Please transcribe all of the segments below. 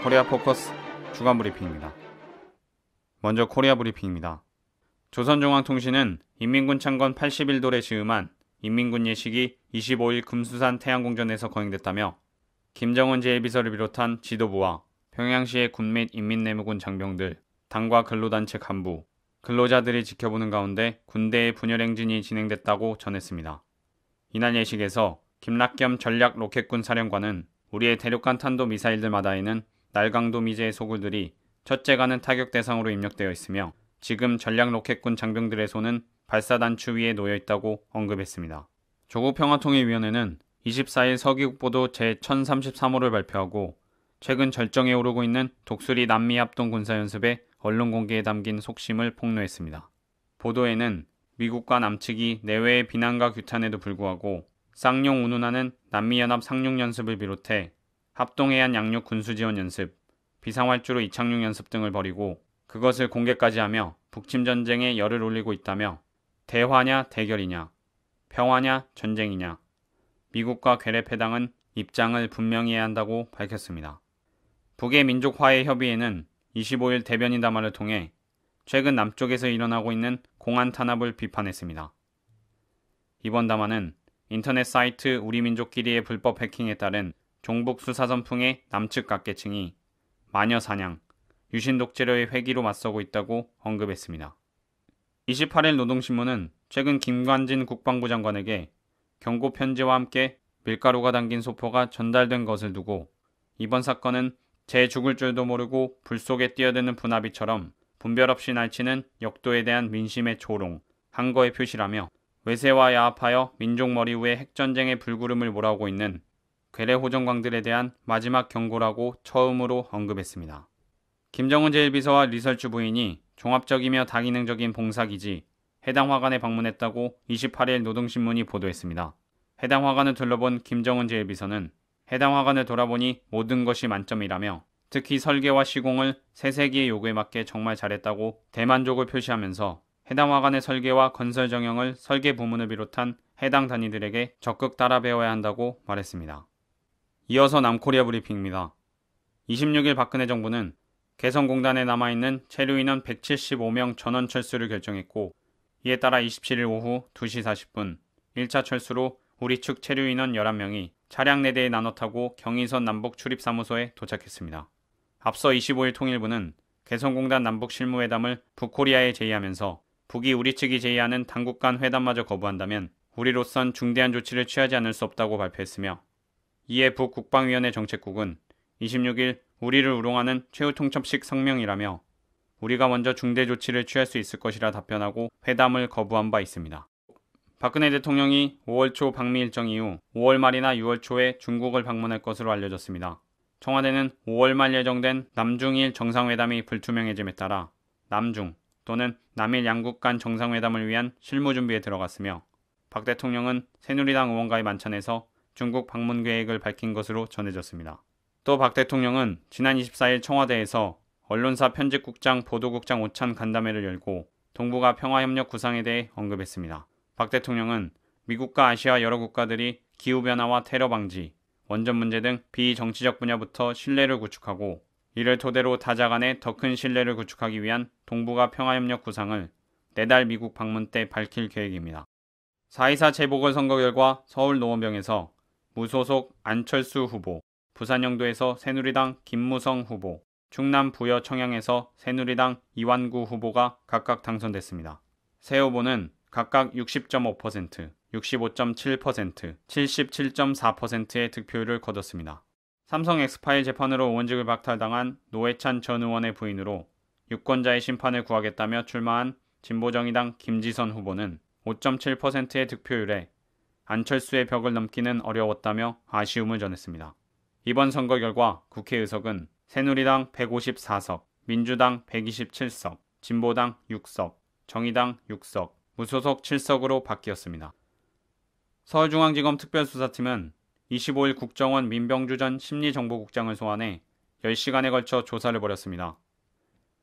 코리아 포커스 주간 브리핑입니다. 먼저 코리아 브리핑입니다. 조선중앙통신은 인민군 창건 81돌에 즈음한 인민군 예식이 25일 금수산 태양궁전에서 거행됐다며 김정은 제1비서를 비롯한 지도부와 평양시의 군 및 인민내무군 장병들, 당과 근로단체 간부, 근로자들이 지켜보는 가운데 군대의 분열 행진이 진행됐다고 전했습니다. 이날 예식에서 김락겸 전략 로켓군 사령관은 우리의 대륙간 탄도 미사일들마다에는 날강도 미제의 소굴들이 첫째가는 타격 대상으로 입력되어 있으며 지금 전략 로켓군 장병들의 손은 발사단추 위에 놓여 있다고 언급했습니다. 조국평화통일위원회는 24일 서기국보도 제1033호를 발표하고 최근 절정에 오르고 있는 독수리 남미합동 군사연습의 언론 공개에 담긴 속심을 폭로했습니다. 보도에는 미국과 남측이 내외의 비난과 규탄에도 불구하고 쌍용 운운하는 남미연합 상륙연습을 비롯해 합동해안 양육 군수지원 연습, 비상활주로 이착륙 연습 등을 벌이고 그것을 공개까지 하며 북침전쟁에 열을 올리고 있다며 대화냐 대결이냐, 평화냐 전쟁이냐, 미국과 괴뢰패당은 입장을 분명히 해야 한다고 밝혔습니다. 북의 민족화해협의회는 25일 대변인 담화를 통해 최근 남쪽에서 일어나고 있는 공안 탄압을 비판했습니다. 이번 담화는 인터넷 사이트 우리민족끼리의 불법 해킹에 따른 종북 수사선풍의 남측 각계층이 마녀 사냥, 유신 독재로의 회기로 맞서고 있다고 언급했습니다. 28일 노동신문은 최근 김관진 국방부 장관에게 경고 편지와 함께 밀가루가 담긴 소포가 전달된 것을 두고 이번 사건은 제 죽을 줄도 모르고 불 속에 뛰어드는 분화비처럼 분별 없이 날치는 역도에 대한 민심의 조롱, 항거의 표시라며 외세와 야합하여 민족 머리 위에 핵전쟁의 불구름을 몰아오고 있는 괴뢰호정광들에 대한 마지막 경고라고 처음으로 언급했습니다. 김정은 제1비서와 리설주 부인이 종합적이며 다기능적인 봉사기지 해당 화관에 방문했다고 28일 노동신문이 보도했습니다. 해당 화관을 둘러본 김정은 제1비서는 해당 화관을 돌아보니 모든 것이 만점이라며 특히 설계와 시공을 새세기의 요구에 맞게 정말 잘했다고 대만족을 표시하면서 해당 화관의 설계와 건설 정형을 설계 부문을 비롯한 해당 단위들에게 적극 따라 배워야 한다고 말했습니다. 이어서 남코리아 브리핑입니다. 26일 박근혜 정부는 개성공단에 남아있는 체류 인원 175명 전원 철수를 결정했고 이에 따라 27일 오후 2시 40분 1차 철수로 우리 측 체류 인원 11명이 차량 4대에 나눠 타고 경인선 남북 출입사무소에 도착했습니다. 앞서 25일 통일부는 개성공단 남북 실무회담을 북코리아에 제의하면서 북이 우리 측이 제의하는 당국 간 회담마저 거부한다면 우리로선 중대한 조치를 취하지 않을 수 없다고 발표했으며 이에 북국방위원회 정책국은 26일 우리를 우롱하는 최후통첩식 성명이라며 우리가 먼저 중대 조치를 취할 수 있을 것이라 답변하고 회담을 거부한 바 있습니다. 박근혜 대통령이 5월 초 방미 일정 이후 5월 말이나 6월 초에 중국을 방문할 것으로 알려졌습니다. 청와대는 5월 말 예정된 남중일 정상회담이 불투명해짐에 따라 남중 또는 남일 양국 간 정상회담을 위한 실무 준비에 들어갔으며 박 대통령은 새누리당 의원과의 만찬에서 중국 방문 계획을 밝힌 것으로 전해졌습니다. 또 박 대통령은 지난 24일 청와대에서 언론사 편집국장 보도국장 오찬 간담회를 열고 동북아 평화협력 구상에 대해 언급했습니다. 박 대통령은 미국과 아시아 여러 국가들이 기후변화와 테러 방지, 원전 문제 등 비정치적 분야부터 신뢰를 구축하고 이를 토대로 다자 간의 더 큰 신뢰를 구축하기 위한 동북아 평화협력 구상을 내달 미국 방문 때 밝힐 계획입니다. 4.24 재보궐선거 결과 서울 노원병에서 무소속 안철수 후보, 부산 영도에서 새누리당 김무성 후보, 충남 부여 청양에서 새누리당 이완구 후보가 각각 당선됐습니다. 세 후보는 각각 60.5%, 65.7%, 77.4%의 득표율을 거뒀습니다. 삼성 엑스파일 재판으로 의원직을 박탈당한 노회찬 전 의원의 부인으로 유권자의 심판을 구하겠다며 출마한 진보정의당 김지선 후보는 5.7%의 득표율에 안철수의 벽을 넘기는 어려웠다며 아쉬움을 전했습니다. 이번 선거 결과 국회의석은 새누리당 154석, 민주당 127석, 진보당 6석, 정의당 6석, 무소속 7석으로 바뀌었습니다. 서울중앙지검 특별수사팀은 25일 국정원 민병주 전 심리정보국장을 소환해 10시간에 걸쳐 조사를 벌였습니다.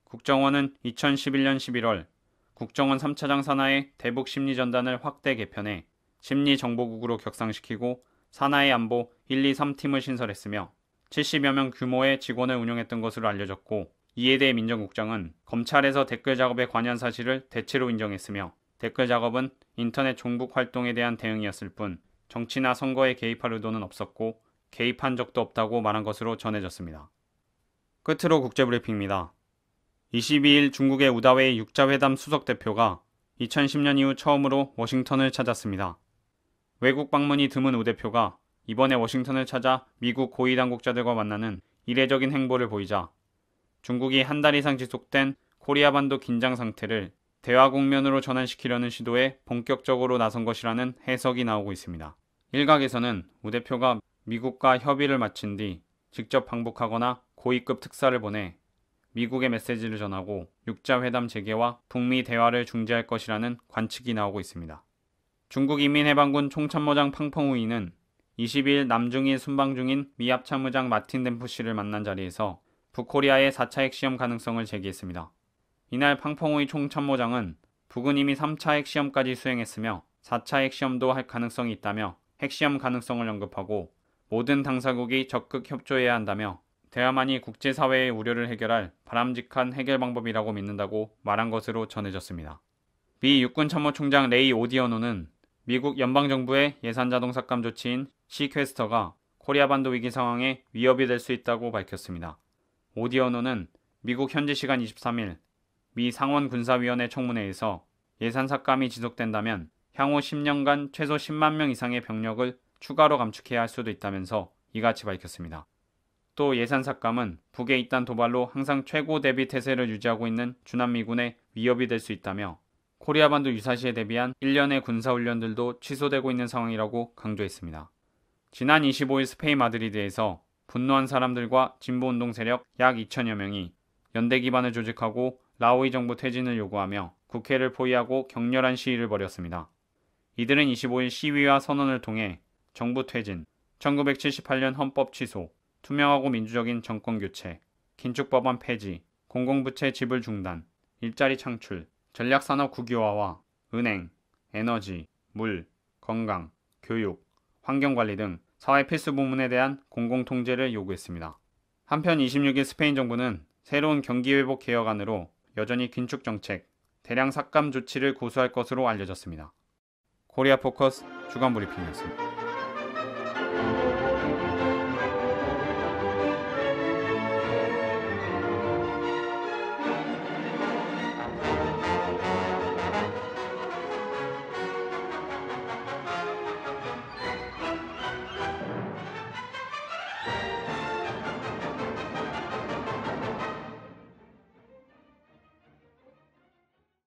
국정원은 2011년 11월 국정원 3차장 산하의 대북심리전단을 확대 개편해 심리정보국으로 격상시키고 산하의 안보 1, 2, 3팀을 신설했으며 70여 명 규모의 직원을 운영했던 것으로 알려졌고, 이에 대해 민정국장은 검찰에서 댓글 작업에 관여한 사실을 대체로 인정했으며, 댓글 작업은 인터넷 종북 활동에 대한 대응이었을 뿐 정치나 선거에 개입할 의도는 없었고 개입한 적도 없다고 말한 것으로 전해졌습니다. 끝으로 국제브리핑입니다. 22일 중국의 우다웨이 육자회담 수석대표가 2010년 이후 처음으로 워싱턴을 찾았습니다. 외국 방문이 드문 우 대표가 이번에 워싱턴을 찾아 미국 고위 당국자들과 만나는 이례적인 행보를 보이자 중국이 한 달 이상 지속된 코리아 반도 긴장 상태를 대화 국면으로 전환시키려는 시도에 본격적으로 나선 것이라는 해석이 나오고 있습니다. 일각에서는 우 대표가 미국과 협의를 마친 뒤 직접 방북하거나 고위급 특사를 보내 미국의 메시지를 전하고 육자회담 재개와 북미 대화를 중지할 것이라는 관측이 나오고 있습니다. 중국 인민해방군 총참모장 팡펑우이는 22일 남중일 순방 중인 미 합참의장 마틴 댐프시를 만난 자리에서 북코리아의 4차 핵시험 가능성을 제기했습니다. 이날 팡펑우이 총참모장은 북은 이미 3차 핵시험까지 수행했으며 4차 핵시험도 할 가능성이 있다며 핵시험 가능성을 언급하고 모든 당사국이 적극 협조해야 한다며 대화만이 국제사회의 우려를 해결할 바람직한 해결 방법이라고 믿는다고 말한 것으로 전해졌습니다. 미 육군참모총장 레이 오디어노는 미국 연방정부의 예산자동 삭감 조치인 시퀘스터가 코리아 반도 위기 상황에 위협이 될 수 있다고 밝혔습니다. 오디어노는 미국 현지 시간 23일 미 상원군사위원회 청문회에서 예산 삭감이 지속된다면 향후 10년간 최소 10만 명 이상의 병력을 추가로 감축해야 할 수도 있다면서 이같이 밝혔습니다. 또 예산 삭감은 북의 잇단 도발로 항상 최고 대비 태세를 유지하고 있는 주남미군에 위협이 될 수 있다며 코리아 반도 유사시에 대비한 일련의 군사훈련들도 취소되고 있는 상황이라고 강조했습니다. 지난 25일 스페인 마드리드에서 분노한 사람들과 진보운동 세력 약 2천여 명이 연대 기반을 조직하고 라오이 정부 퇴진을 요구하며 국회를 포위하고 격렬한 시위를 벌였습니다. 이들은 25일 시위와 선언을 통해 정부 퇴진, 1978년 헌법 취소, 투명하고 민주적인 정권 교체, 긴축법안 폐지, 공공부채 지불 중단, 일자리 창출, 전략산업 국유화와 은행, 에너지, 물, 건강, 교육, 환경관리 등 사회 필수 부문에 대한 공공통제를 요구했습니다. 한편 26일 스페인 정부는 새로운 경기회복 개혁안으로 여전히 긴축정책, 대량 삭감 조치를 고수할 것으로 알려졌습니다. 코리아 포커스 주간 브리핑이었습니다.